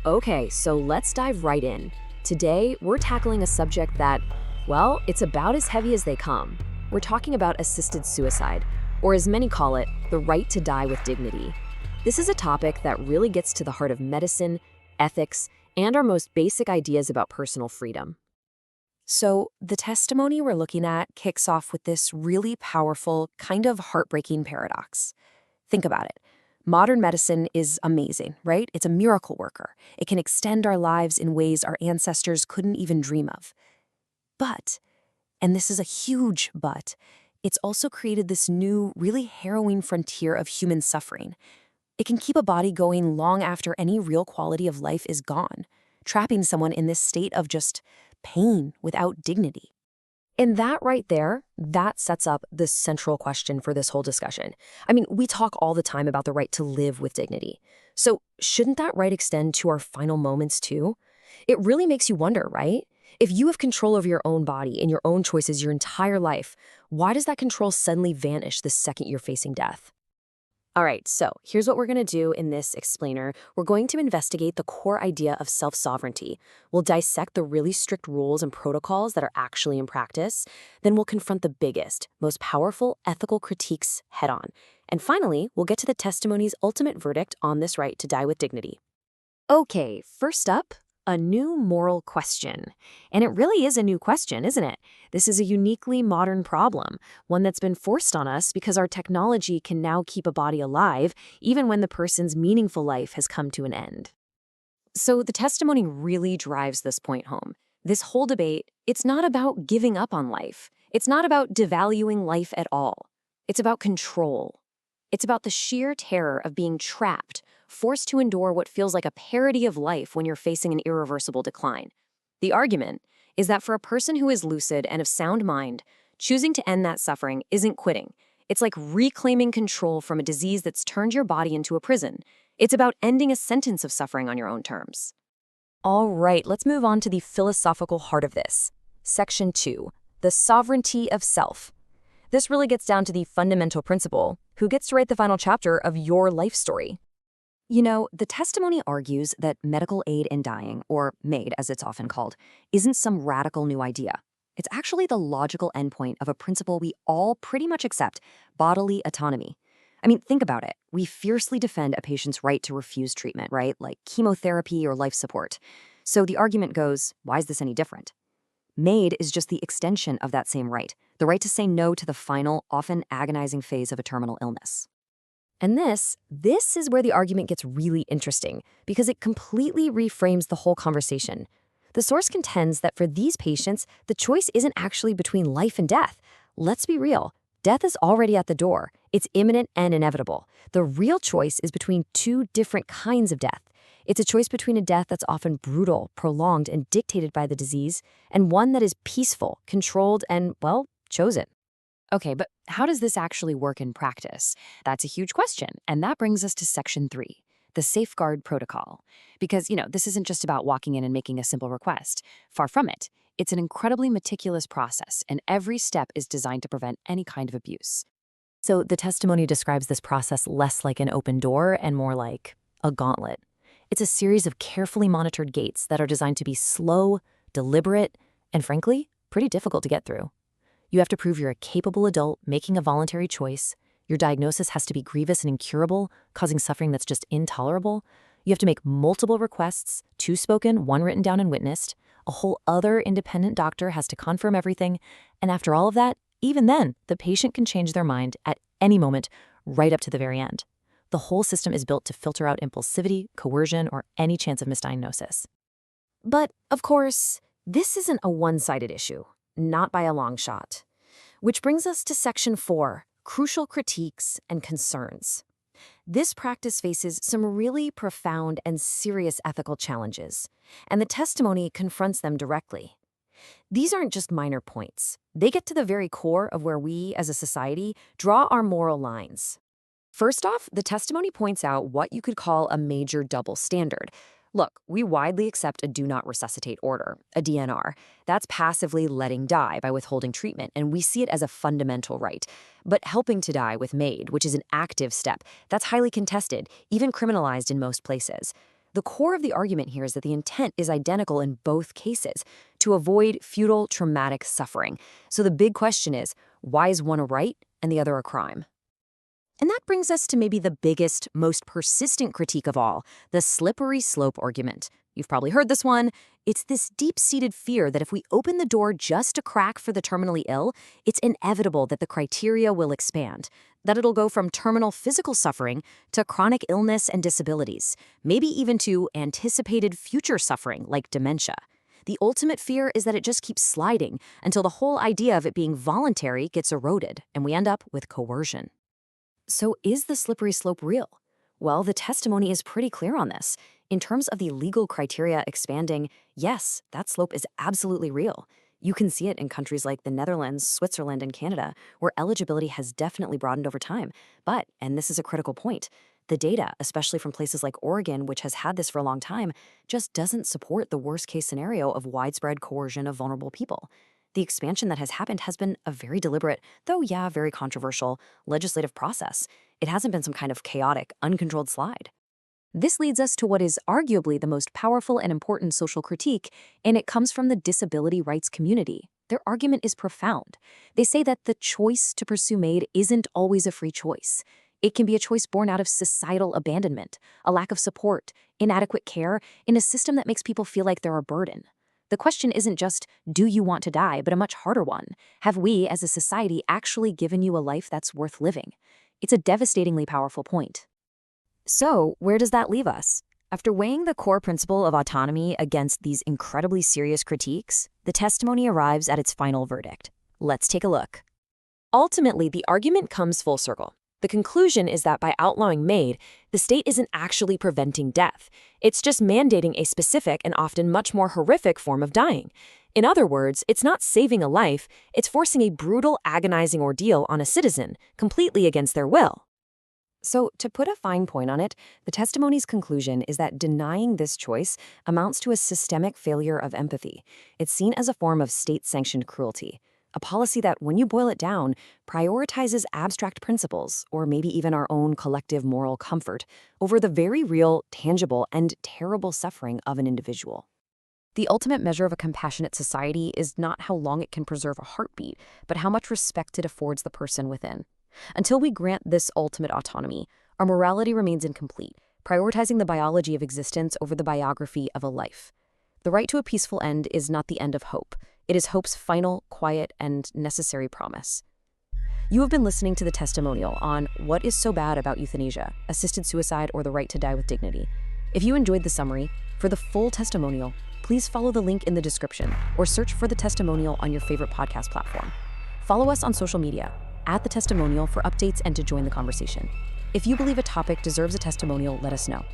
Okay, so let's dive right in. Today, we're tackling a subject that, well, it's about as heavy as they come. We're talking about assisted suicide, or as many call it, the right to die with dignity. This is a topic that really gets to the heart of medicine, ethics, and our most basic ideas about personal freedom. So, the testimony we're looking at kicks off with this really powerful, kind of heartbreaking paradox. Think about it. Modern medicine is amazing, right? It's a miracle worker. It can extend our lives in ways our ancestors couldn't even dream of. But, and this is a huge but, it's also created this new, really harrowing frontier of human suffering. It can keep a body going long after any real quality of life is gone, trapping someone in this state of just pain without dignity. And that right there, that sets up the central question for this whole discussion. I mean, we talk all the time about the right to live with dignity. So shouldn't that right extend to our final moments too? It really makes you wonder, right? If you have control over your own body and your own choices your entire life, why does that control suddenly vanish the second you're facing death? All right, so here's what we're going to do in this explainer. We're going to investigate the core idea of self-sovereignty. We'll dissect the really strict rules and protocols that are actually in practice. Then we'll confront the biggest, most powerful ethical critiques head-on. And finally, we'll get to the testimony's ultimate verdict on this right to die with dignity. Okay, first up, a new moral question. And it really is a new question, isn't it? This is a uniquely modern problem, one that's been forced on us because our technology can now keep a body alive even when the person's meaningful life has come to an end. So the testimony really drives this point home. This whole debate, it's not about giving up on life. It's not about devaluing life at all. It's about control. It's about the sheer terror of being trapped, forced to endure what feels like a parody of life when you're facing an irreversible decline. The argument is that for a person who is lucid and of sound mind, choosing to end that suffering isn't quitting. It's like reclaiming control from a disease that's turned your body into a prison. It's about ending a sentence of suffering on your own terms. All right, let's move on to the philosophical heart of this. Section 2, the sovereignty of self. This really gets down to the fundamental principle: who gets to write the final chapter of your life story? You know, the testimony argues that medical aid in dying, or MAID as it's often called, isn't some radical new idea. It's actually the logical endpoint of a principle we all pretty much accept: bodily autonomy. I mean, think about it. We fiercely defend a patient's right to refuse treatment, right? Like chemotherapy or life support. So the argument goes, why is this any different? MAID is just the extension of that same right, the right to say no to the final, often agonizing phase of a terminal illness. And this is where the argument gets really interesting, because it completely reframes the whole conversation. The source contends that for these patients, the choice isn't actually between life and death. Let's be real. Death is already at the door. It's imminent and inevitable. The real choice is between two different kinds of death. It's a choice between a death that's often brutal, prolonged, and dictated by the disease, and one that is peaceful, controlled, and, well, chosen. Okay, but how does this actually work in practice? That's a huge question, and that brings us to Section 3, the safeguard protocol. Because, this isn't just about walking in and making a simple request. Far from it. It's an incredibly meticulous process, and every step is designed to prevent any kind of abuse. So the testimony describes this process less like an open door and more like a gauntlet. It's a series of carefully monitored gates that are designed to be slow, deliberate, and frankly, pretty difficult to get through. You have to prove you're a capable adult making a voluntary choice. Your diagnosis has to be grievous and incurable, causing suffering that's just intolerable. You have to make multiple requests, 2 spoken, 1 written down and witnessed. A whole other independent doctor has to confirm everything. And after all of that, even then, the patient can change their mind at any moment, right up to the very end. The whole system is built to filter out impulsivity, coercion, or any chance of misdiagnosis. But, of course, this isn't a one-sided issue. Not by a long shot. Which brings us to Section 4, crucial critiques and concerns. This practice faces some really profound and serious ethical challenges, and the testimony confronts them directly. These aren't just minor points. They get to the very core of where we, as a society, draw our moral lines. First off, the testimony points out what you could call a major double standard. Look, we widely accept a do not resuscitate order, a DNR. That's passively letting die by withholding treatment, and we see it as a fundamental right. But helping to die with MAID, which is an active step, that's highly contested, even criminalized in most places. The core of the argument here is that the intent is identical in both cases, to avoid futile, traumatic suffering. So the big question is, why is one a right and the other a crime? And that brings us to maybe the biggest, most persistent critique of all, the slippery slope argument. You've probably heard this one. It's this deep-seated fear that if we open the door just a crack for the terminally ill, it's inevitable that the criteria will expand, that it'll go from terminal physical suffering to chronic illness and disabilities, maybe even to anticipated future suffering like dementia. The ultimate fear is that it just keeps sliding until the whole idea of it being voluntary gets eroded, and we end up with coercion. So is the slippery slope real? Well, the testimony is pretty clear on this. In terms of the legal criteria expanding, yes, that slope is absolutely real. You can see it in countries like the Netherlands, Switzerland, and Canada, where eligibility has definitely broadened over time. But, and this is a critical point, the data, especially from places like Oregon, which has had this for a long time, just doesn't support the worst-case scenario of widespread coercion of vulnerable people. The expansion that has happened has been a very deliberate, though very controversial, legislative process. It hasn't been some kind of chaotic, uncontrolled slide. This leads us to what is arguably the most powerful and important social critique, and it comes from the disability rights community. Their argument is profound. They say that the choice to pursue MAID isn't always a free choice. It can be a choice born out of societal abandonment, a lack of support, inadequate care, in a system that makes people feel like they're a burden. The question isn't just, do you want to die, but a much harder one. Have we, as a society, actually given you a life that's worth living? It's a devastatingly powerful point. So, where does that leave us? After weighing the core principle of autonomy against these incredibly serious critiques, the testimony arrives at its final verdict. Let's take a look. Ultimately, the argument comes full circle. The conclusion is that by outlawing MAID, the state isn't actually preventing death. It's just mandating a specific and often much more horrific form of dying. In other words, it's not saving a life, it's forcing a brutal, agonizing ordeal on a citizen, completely against their will. So, to put a fine point on it, the testimony's conclusion is that denying this choice amounts to a systemic failure of empathy. It's seen as a form of state-sanctioned cruelty. A policy that, when you boil it down, prioritizes abstract principles, or maybe even our own collective moral comfort, over the very real, tangible, and terrible suffering of an individual. The ultimate measure of a compassionate society is not how long it can preserve a heartbeat, but how much respect it affords the person within. Until we grant this ultimate autonomy, our morality remains incomplete, prioritizing the biology of existence over the biography of a life. The right to a peaceful end is not the end of hope. It is hope's final, quiet, and necessary promise. You have been listening to the testimonial on What is So Bad About Euthanasia, Assisted Suicide, or the Right to Die with Dignity. If you enjoyed the summary, for the full testimonial, please follow the link in the description or search for the testimonial on your favorite podcast platform. Follow us on social media, @the testimonial, for updates and to join the conversation. If you believe a topic deserves a testimonial, let us know.